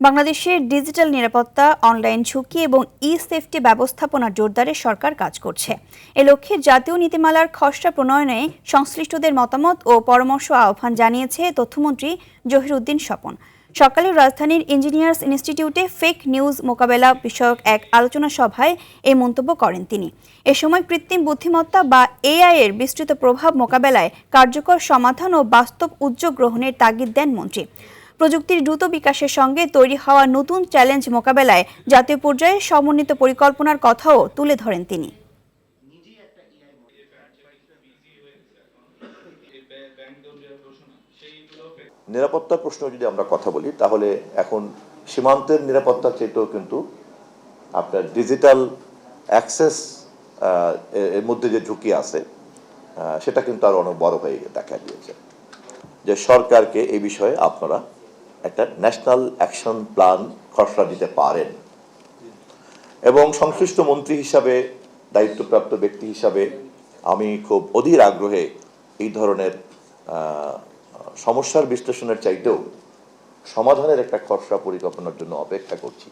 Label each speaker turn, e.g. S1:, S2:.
S1: বাংলাদেশের ডিজিটাল নিরাপত্তা, অনলাইন ঝুঁকি এবং ই-সেফটি ব্যবস্থাপনা জোরদারে সরকার কাজ করছে। এ লক্ষ্যে জাতীয় নীতিমালার খসড়া প্রণয়নে সংশ্লিষ্টদের মতামত ও পরামর্শ আহ্বান জানিয়েছে তথ্যমন্ত্রী জহিরুদ্দিন স্বপন। সকালে রাজধানীর ইঞ্জিনিয়ার্স ইনস্টিটিউটে ফেক নিউজ মোকাবেলা বিষয়ক এক আলোচনা সভায় এই মন্তব্য করেন তিনি। এ সময় কৃত্রিম বুদ্ধিমত্তা বা এআই এর বিস্তৃত প্রভাব মোকাবেলায় কার্যকর সমাধান ও বাস্তব উদ্যোগ গ্রহণের তাগিদ দেন মন্ত্রী। প্রযুক্তির দ্রুত বিকাশের সঙ্গে তৈরি হওয়া নতুন চ্যালেঞ্জ মোকাবেলায় জাতীয় পর্যায়ে সমন্বিত পরিকল্পনার কথাও তুলে ধরেন তিনি।
S2: নিরাপত্তার প্রশ্ন যদি আমরা কথা বলি তাহলে এখন সীমান্তের নিরাপত্তার চাইতেও কিন্তু আপনার ডিজিটাল অ্যাক্সেস এর মধ্যে যে ঝুঁকি আছে সেটা কিন্তু আরো অনেক বড় হয়ে দেখা দিয়েছে। যে সরকারকে এই বিষয়ে আপনারা একটা ন্যাশনাল অ্যাকশন প্ল্যান খসড়া দিতে পারেন এবং সংশ্লিষ্ট মন্ত্রী হিসাবে, দায়িত্বপ্রাপ্ত ব্যক্তি হিসাবে আমি খুব অধীর আগ্রহে এই ধরনের সমস্যার বিশ্লেষণের চাইতেও সমাধানের একটা খসড়া পরিকল্পনার জন্য অপেক্ষা করছি।